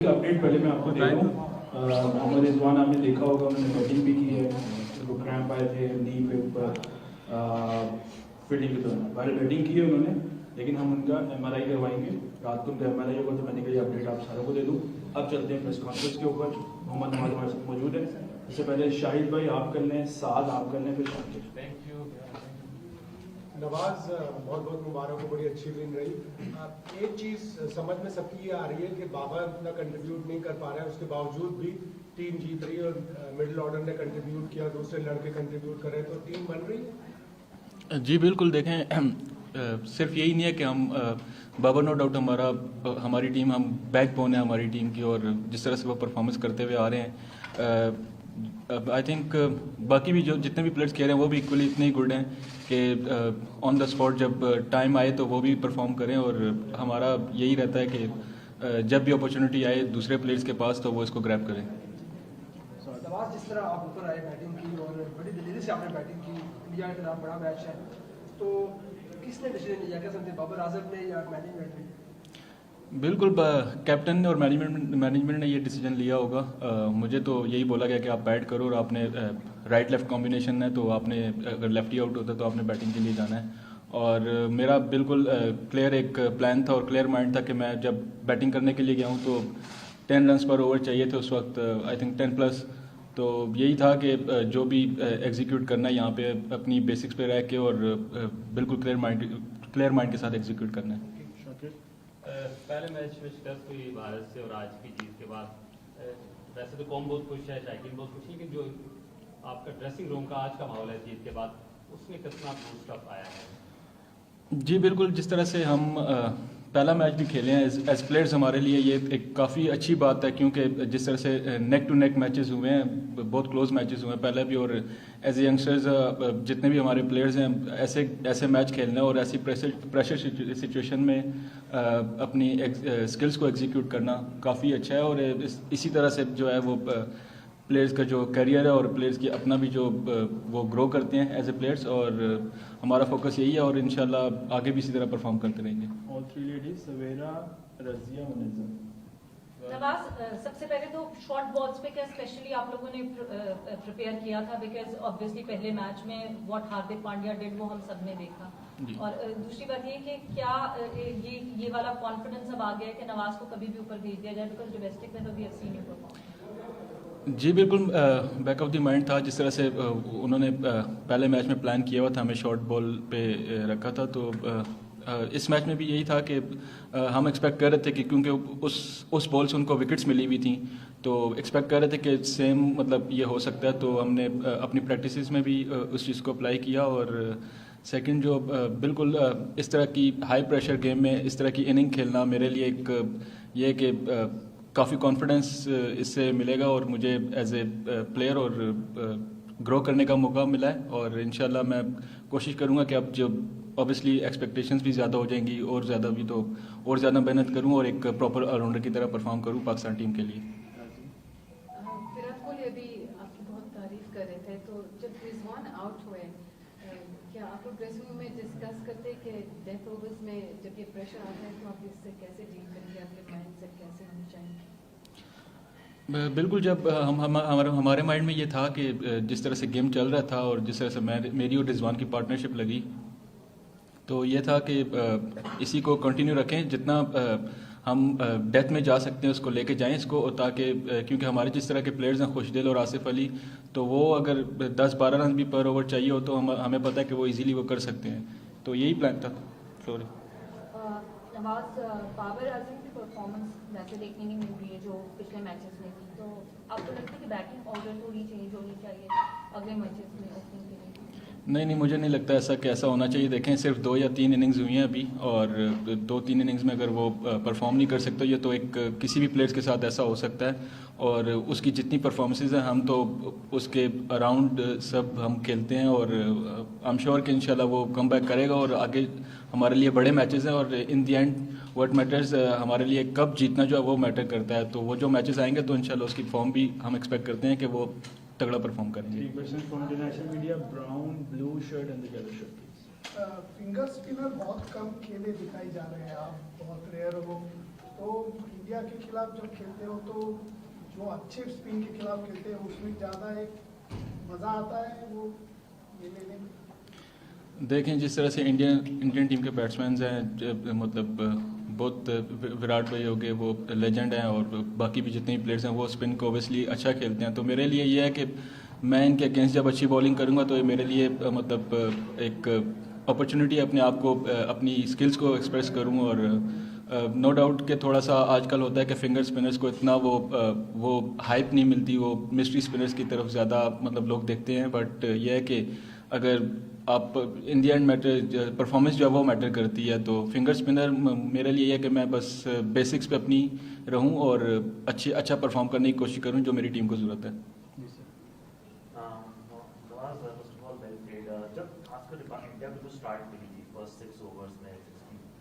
Update पहले मैं आपको दे रहा हूँ। मोहम्मद रिजवान आपने देखा होगा, उन्होंने बैटिंग भी की है, उनको क्रैम्प आए थे नी पे ऊपर फील्डिंग के दौरान, पहले बैटिंग की है उन्होंने, लेकिन हम उनका MRI करवाएंगे। रात को उनका MRI होगा तो मैंने कहा अपडेट आप सारों को दे दूँ। अब चलते हैं प्रेस कॉन्फ्रेंस के ऊपर। मोहम्मद नवाज हमारे साथ मौजूद है। इससे पहले शाहिद भाई आप कर लें, साद आप कर लें, फिर शाकिर। थैंक यू नवाज, बहुत बहुत मुबारक हो, बड़ी अच्छी विन रही। एक चीज़ समझ में सबकी ये आ रही है कि बाबर इतना कंट्रीब्यूट नहीं कर पा रहा है, उसके बावजूद भी टीम जीत रही है और मिडिल ऑर्डर ने कंट्रीब्यूट किया, दूसरे लड़के कंट्रीब्यूट कर रहे हैं, तो टीम बन रही है। जी बिल्कुल, देखें सिर्फ यही नहीं है कि हम बाबर, नो डाउट हमारी टीम, हम बैकबोन है हमारी टीम की, और जिस तरह से वो परफॉर्मेंस करते हुए आ रहे हैं, आई थिंक बाकी भी जो जितने भी प्लेयर्स खेल रहे हैं वो भी इक्वली इतने ही गुड हैं कि ऑन द स्पॉट जब टाइम आए तो वो भी परफॉर्म करें। और हमारा यही रहता है कि जब भी अपॉर्चुनिटी आए दूसरे प्लेयर्स के पास तो वो इसको ग्रैब करें। नवाज, जिस तरह आप ऊपर आए, बैटिंग की और बड़ी दिलेरी से आपने बैटिंग की, इंडिया के खिलाफ बड़ा मैच है, तो किसने डिसीजन लिया, क्या समझते, बाबर आजम ने या मैनेजमेंट ने? बिल्कुल, कैप्टन और मैनेजमेंट ने ये डिसीजन लिया होगा। मुझे तो यही बोला गया कि आप बैट करो और आपने राइट लेफ्ट कॉम्बिनेशन है तो आपने, अगर लेफ्टी आउट होता तो आपने बैटिंग के लिए जाना है। और मेरा बिल्कुल क्लियर एक प्लान था और क्लियर माइंड था कि मैं जब बैटिंग करने के लिए गया हूँ तो 10 रन्स पर ओवर चाहिए थे उस वक्त, आई थिंक 10+। तो यही था कि जो भी एग्जीक्यूट करना है यहाँ पे अपनी बेसिक्स पे रह के और बिल्कुल क्लियर माइंड के साथ एग्जीक्यूट करना है। पहले मैच में शिकस्त हुई भारत से और आज की जीत के बाद वैसे तो कौम बहुत खुश है, शाकिन बहुत खुश है, लेकिन जो आपका ड्रेसिंग रूम का आज का माहौल है जीत के बाद, उसमें कितना बूस्ट अप आया है? जी बिल्कुल, जिस तरह से हम पहला मैच भी खेले हैं एज प्लेयर्स, हमारे लिए ये एक काफ़ी अच्छी बात है, क्योंकि जिस तरह से नेक टू नेक मैचेस हुए हैं, बहुत क्लोज मैचेस हुए हैं पहले भी, और एज ए यंगस्टर्स जितने भी हमारे प्लेयर्स हैं, ऐसे मैच खेलना और ऐसी प्रेशर सिचुएशन में अपनी स्किल्स को एग्जीक्यूट करना काफ़ी अच्छा है। और इसी तरह से जो है वो प्लेयर्स का जो करियर है और प्लेयर्स की अपना भी जो वो ग्रो करते हैं एज ए प्लेयर्स, और हमारा फोकस यही है और इंशाल्लाह आगे भी इसी तरह परफॉर्म करते रहेंगे। ऑल थ्री लेडीज, सवेरा, रजिया, मुनज़्ज़म। नवाज, सबसे पहले तो शॉर्ट बॉल्स पे क्या स्पेशली आप लोगों ने प्रिपेयर किया था, बिकॉज ऑब्वियसली पहले मैच में व्हाट हार्दिक पांड्या डिड वो हम सब ने देखा, और दूसरी बात ये कि क्या ये वाला कॉन्फिडेंस अब आ गया है कि नवाज को कभी भी ऊपर भेज दिया जाए, बिकॉज डोमेस्टिक में तो we have seen you perform. जी बिल्कुल, बैक ऑफ द माइंड था, जिस तरह से उन्होंने पहले मैच में प्लान किया हुआ था, हमें शॉर्ट बॉल पे रखा था, तो इस मैच में भी यही था कि हम एक्सपेक्ट कर रहे थे कि क्योंकि उस बॉल से उनको विकेट्स मिली हुई थी, तो एक्सपेक्ट कर रहे थे कि सेम मतलब ये हो सकता है, तो हमने अपनी प्रैक्टिसेस में भी उस चीज़ को अप्लाई किया। और सेकंड जो बिल्कुल इस तरह की हाई प्रेशर गेम में इस तरह की इनिंग खेलना मेरे लिए एक ये कि काफ़ी कॉन्फिडेंस इससे मिलेगा और मुझे एज ए प्लेयर और ग्रो करने का मौका मिला है। और इंशाल्लाह मैं कोशिश करूँगा कि अब जब ऑब्वियसली एक्सपेक्टेशंस भी ज़्यादा हो जाएंगी और ज़्यादा भी, तो और ज़्यादा मेहनत करूँ और एक प्रॉपर ऑलराउंडर की तरह परफॉर्म करूँ पाकिस्तान टीम के लिए। विराट कोहली अभी आपकी बहुत तारीफ कर रहे थे, तो जब रिजवान आउट हुए, क्या आप लोग ड्रेसिंग रूम में डिस्कस करते कि डेथ ओवर्स में जब ये प्रेशर आता है तो आप इससे कैसे डील करेंगे, आपके माइंड सेट कैसे होनी चाहिए? बिल्कुल, जब हमारे माइंड में ये था कि जिस तरह से गेम चल रहा था और जिस तरह से मेरी और रिजवान की पार्टनरशिप लगी, तो ये था कि इसी को कंटिन्यू रखें, जितना हम डेथ में जा सकते हैं उसको लेके जाएं इसको, ताकि क्योंकि हमारे जिस तरह के प्लेयर्स हैं खुशदिल और आसिफ अली, तो वो अगर 10-12 रन भी पर ओवर चाहिए हो तो हमें पता है कि वो इजीली वो कर सकते हैं, तो यही प्लान था। सॉरी नवाज, बाबर आजम की परफॉर्मेंस वैसे देखने नहीं मिल रही है जो पिछले मैचेस में थी, तो आपको लगता है कि बैटिंग ऑर्डर थोड़ी चेंज होनी चाहिए अगले मैचेस में ओपनिंग के लिए? नहीं, मुझे नहीं लगता ऐसा कैसा होना चाहिए। देखें, सिर्फ 2 या 3 इनिंग्स हुई हैं अभी, और 2-3 इनिंग्स में अगर वो परफॉर्म नहीं कर सकते, ये तो एक किसी भी प्लेयर्स के साथ ऐसा हो सकता है, और उसकी जितनी परफॉर्मेंसेज हैं हम तो उसके अराउंड सब हम खेलते हैं, और आई एम श्योर कि इंशाल्लाह वो कम बैक करेगा और आगे हमारे लिए बड़े मैचेस हैं, और इन दी एंड व्हाट मैटर्स हमारे लिए कब जीतना जो है वो मैटर करता है। तो वो जो मैचेस आएंगे तो इंशाल्लाह उसकी फॉर्म भी हम एक्सपेक्ट करते हैं कि वो तगड़ा परफॉर्म करेंगे। 3 questions from international media, brown, blue shirt and the yellow shirt, please. Finger spinner बहुत कम खेले दिखाई जा रहे हैं, आप बहुत रेयर हो, तो इंडिया के खिलाफ जब खेलते हो तो जो अच्छे स्पिन के खिलाफ खेलते हैं उसमें ज़्यादा एक मज़ा आता है वो ये लेने में। देखें जिस तरह से इंडियन टीम के बैट्समैन हैं, मतलब बहुत विराट भाई हो गए, वो लेजेंड हैं, और बाकी भी जितने भी प्लेयर्स हैं वो स्पिन को ओबियसली अच्छा खेलते हैं। तो मेरे लिए ये है कि मैं इनके अगेंस्ट जब अच्छी बॉलिंग करूंगा तो ये मेरे लिए मतलब एक अपॉर्चुनिटी अपने आप को अपनी स्किल्स को एक्सप्रेस करूं। और नो डाउट कि थोड़ा सा आजकल होता है कि फिंगर स्पिनर्स को इतना वो हाइप नहीं मिलती, वो मिस्ट्री स्पिनर्स की तरफ ज़्यादा मतलब लोग देखते हैं। बट यह है कि अगर आप इन दी एंड मैटर परफॉर्मेंस जो है वो मैटर करती है, तो फिंगर स्पिनर मेरे लिए है कि मैं बस बेसिक्स पे अपनी रहूं और अच्छा परफॉर्म करने की कोशिश करूं जो मेरी टीम को ज़रूरत है। जब खासकर इंडिया को जो स्टार्ट मिली थी फर्स्ट 6 ओवर्स में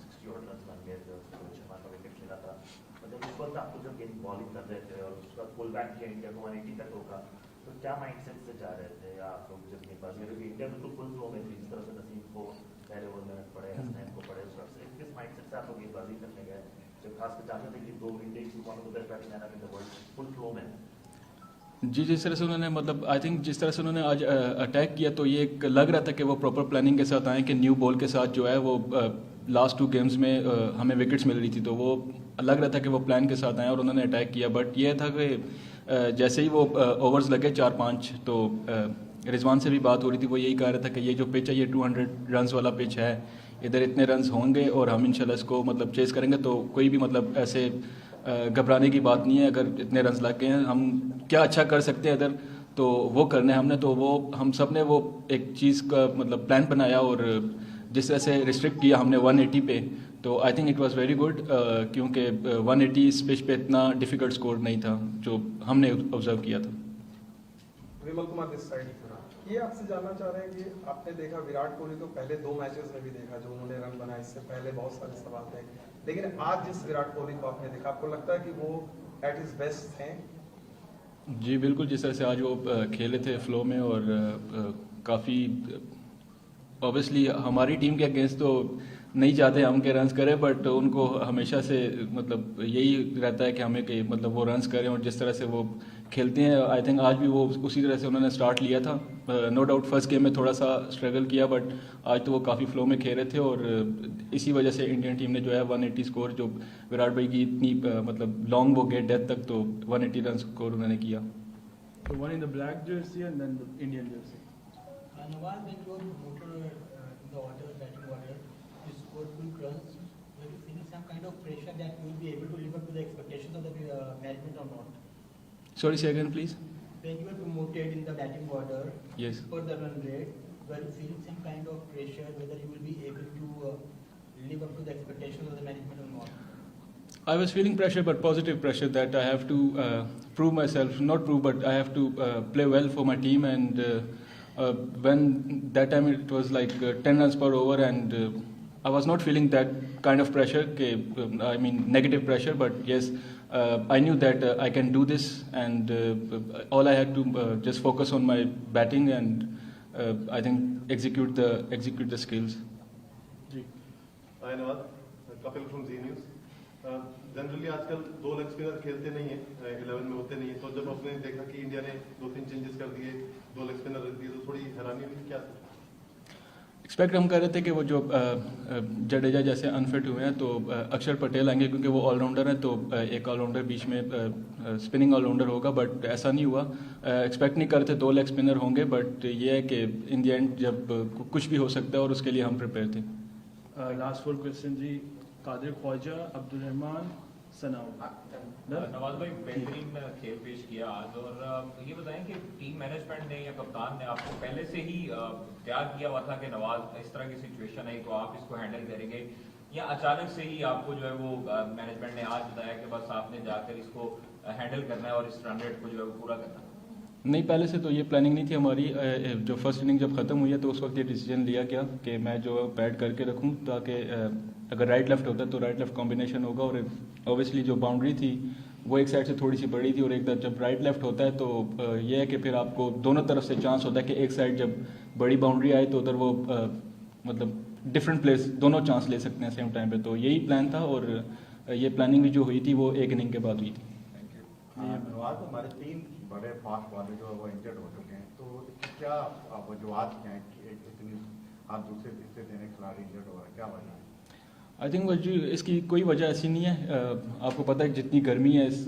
60 ऑड रन बन गए थे, रोहित शर्मा का विकेट मिला था, मतलब उस वक्त आपको जब गेंद बॉलिंग कर रहे थे और उसका पुल बैक किया इंडिया को 180 तक होगा, तो क्या माइंडसेट से जा रहे थे आप लोग जब गेंदबाजी, क्योंकि इंडिया बिल्कुल फुल फ्लो में थी, जिस तरह से नसीम को पहले ओवर में पड़े, हसनैन को पड़े, उस तरह से किस माइंडसेट से आप लोग गेंदबाजी करने गए जब खासकर जानते थे कि दो इंडिया की one of the best batting in the world full flow में? जी, जिस तरह से उन्होंने मतलब आई थिंक जिस तरह से उन्होंने आज अटैक किया तो ये एक लग रहा था कि वो प्रॉपर प्लानिंग के साथ आए कि न्यू बॉल के साथ जो है वो लास्ट 2 गेम्स में हमें विकेट्स मिल रही थी, तो वो लग रहा था कि वो प्लान के साथ आए और उन्होंने अटैक किया। बट ये था कि जैसे ही वो ओवर्स लगे 4-5 तो रिजवान से भी बात हो रही थी, वो यही कह रहा था कि ये जो पिच है ये 200 रन्स वाला पिच है, इधर इतने रन्स होंगे और हम इंशाल्लाह इसको मतलब चेस करेंगे, तो कोई भी मतलब ऐसे घबराने की बात नहीं है। अगर इतने रन्स लग गए हैं, हम क्या अच्छा कर सकते हैं इधर, तो वो करने हमने, तो वो हम सब ने वो एक चीज़ का मतलब प्लान बनाया और जिस तरह से रिस्ट्रिक्ट किया हमने 180 पे, तो I think it was very good, क्योंकि 180 इस पिच पे इतना डिफिकल्ट स्कोर नहीं था जो हमने ऑब्जर्व किया था। विमल कुमार दिस साइड, ये आपसे जानना चाह रहे हैं कि आपने देखा विराट कोहली तो पहले 2 मैचेस में भी देखा जो उन्होंने रन बनाए, इससे पहले बहुत सारे सवाल थे, लेकिन आज जिस विराट कोहली को आपने देखा आपको लगता है कि वो एट हिज बेस्ट हैं? जी बिल्कुल, जिस तरह से आज वो खेले थे फ्लो में और काफ़ी ऑब्वियसली हमारी टीम के अगेंस्ट तो नहीं चाहते हम के रन्स करें, बट उनको हमेशा से मतलब यही रहता है कि हमें कि मतलब वो रन्स करें, और जिस तरह से वो खेलते हैं आई थिंक आज भी वो उसी तरह से उन्होंने स्टार्ट लिया था। नो डाउट फर्स्ट गेम में थोड़ा सा स्ट्रगल किया, बट आज तो वो काफ़ी फ्लो में खेल रहे थे और इसी वजह से इंडियन टीम ने जो है 180 स्कोर, जो विराट भाई की इतनी मतलब लॉन्ग वो गेट डेथ तक, तो 180 रन स्कोर उन्होंने किया। So one in the black jersey and then the Indian jersey. Nawaz, when you were promoted in the order, batting order, you scored good runs. Were you feeling some kind of pressure that you will be able to live up to the expectations of the management or not? Sorry, say again please. When you were promoted in the batting order, Yes. for the run rate, were you feeling some kind of pressure whether you will be able to live up to the expectations of the management or not? I was feeling pressure, but positive pressure that I have to prove myself, not prove, but I have to play well for my team. And when that time it was like 10 runs per over, and I was not feeling that kind of pressure, I mean negative pressure, but yes, I knew that I can do this, and all I had to just focus on my batting and I think execute the skills. Hi Nawaz, Kapil from Z News. Generally आजकल 2 leg spinner खेलते नहीं है, 11 में होते नहीं है, तो जब आपने देखा कि इंडिया ने 2-3 चेंजेस कर दिए, 2 लेग स्पिनर रख दिए, तो थोड़ी हैरानी हुई क्या? एक्सपेक्ट हम कर रहे थे कि वो जो जडेजा जैसे अनफिट हुए हैं तो अक्षर पटेल आएंगे, क्योंकि वो ऑलराउंडर हैं, तो एक ऑलराउंडर बीच में स्पिनिंग ऑलराउंडर होगा, बट ऐसा नहीं हुआ। एक्सपेक्ट नहीं कर रहे थे 2 लेग स्पिनर होंगे, बट ये है कि इन दी एंड जब कुछ भी हो सकता है और उसके लिए हम प्रिपेयर थे। लास्ट 4 क्वेश्चन जी, कादिर ख्वाजा, अब्दुल रहमान, सनाउ। नवाज भाई बेहतरीन खेल पेश किया आज, और ये बताएं कि टीम मैनेजमेंट ने या कप्तान ने आपको पहले से ही तैयार किया हुआ था कि नवाज इस तरह की सिचुएशन है तो आप इसको हैंडल करेंगे, या अचानक से ही आपको जो है वो मैनेजमेंट ने आज बताया कि बस आपने जाकर इसको हैंडल करना है और इस रन रेट को जो है वो पूरा करना है? नहीं, पहले से तो ये प्लानिंग नहीं थी हमारी। जो फर्स्ट इनिंग जब ख़त्म हुई है तो उस वक्त ये डिसीजन लिया गया कि मैं जो पैड करके रखूं, ताकि अगर राइट लेफ्ट होता है तो राइट लेफ्ट कॉम्बिनेशन होगा, और ऑब्वियसली जो बाउंड्री थी वो एक साइड से थोड़ी सी बड़ी थी, और एक तरफ जब राइट लेफ्ट होता है तो ये है कि फिर आपको दोनों तरफ से चांस होता है कि एक साइड जब बड़ी बाउंड्री आए तो उधर वो मतलब डिफरेंट प्लेयर्स दोनों चांस ले सकते हैं सेम टाइम पे, तो यही प्लान था। और ये प्लानिंग भी जो हुई थी वो एक इनिंग के बाद हुई थी। नवाज, हमारे 3 बड़े फास्ट बॉलर जो है वो इंजर्ड हो चुके हैं, तो इसकी क्या वजूहत क्या है कि इतनी आप दूसरे तीसरे दिन खिलाड़ी इंजर्ड हो रहा है, क्या वजह है? आई थिंक इसकी कोई वजह ऐसी नहीं है। आपको पता है कि जितनी गर्मी है इस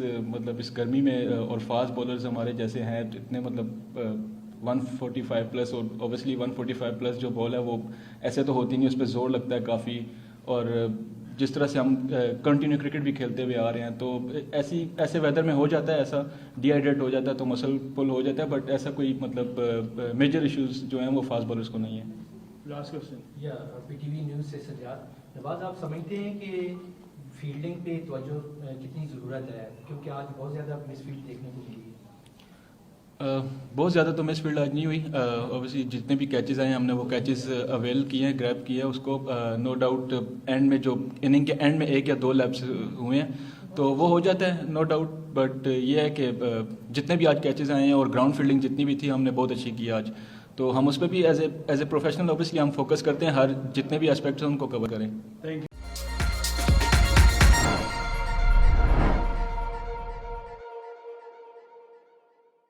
गर्मी में और फास्ट बॉलर्स हमारे जैसे हैं, इतने 145 प्लस, और ऑब्वियसली 145 प्लस जो बॉल है वो ऐसे तो होती नहीं, उस पर जोर लगता है काफ़ी। और जिस तरह से हम कंटिन्यू क्रिकेट भी खेलते हुए आ रहे हैं, तो ऐसे वेदर में हो जाता है, ऐसा डिहाइड्रेट हो जाता है, तो मसल पुल हो जाता है, बट ऐसा कोई मेजर इश्यूज जो हैं वो फास्ट बॉलर्स को नहीं है। लास्ट क्वेश्चन या पीटीवी न्यूज़ से सजाद, नवाज आप समझते हैं कि फील्डिंग पे तवज्जो कितनी ज़रूरत है, क्योंकि आज बहुत ज़्यादा मिसफील्ड देखने को मिली है? बहुत ज़्यादा तो मिसफील्ड आज नहीं हुई। ऑब्वियसली जितने भी कैचेस आए हैं हमने वो कैचेस अवेल किए हैं, ग्रैब किए हैं उसको। नो डाउट एंड में जो इनिंग के एंड में 1 या 2 लैप्स हुए हैं तो वो हो जाता है, नो डाउट। बट ये है कि जितने भी आज कैचेस आए हैं और ग्राउंड फील्डिंग जितनी भी थी हमने बहुत अच्छी की आज, तो हम उस पर भी एज ए प्रोफेशनल ऑब्वियसली हम फोकस करते हैं, हर जितने भी एस्पेक्ट्स हैं उनको कवर करें। Thank you.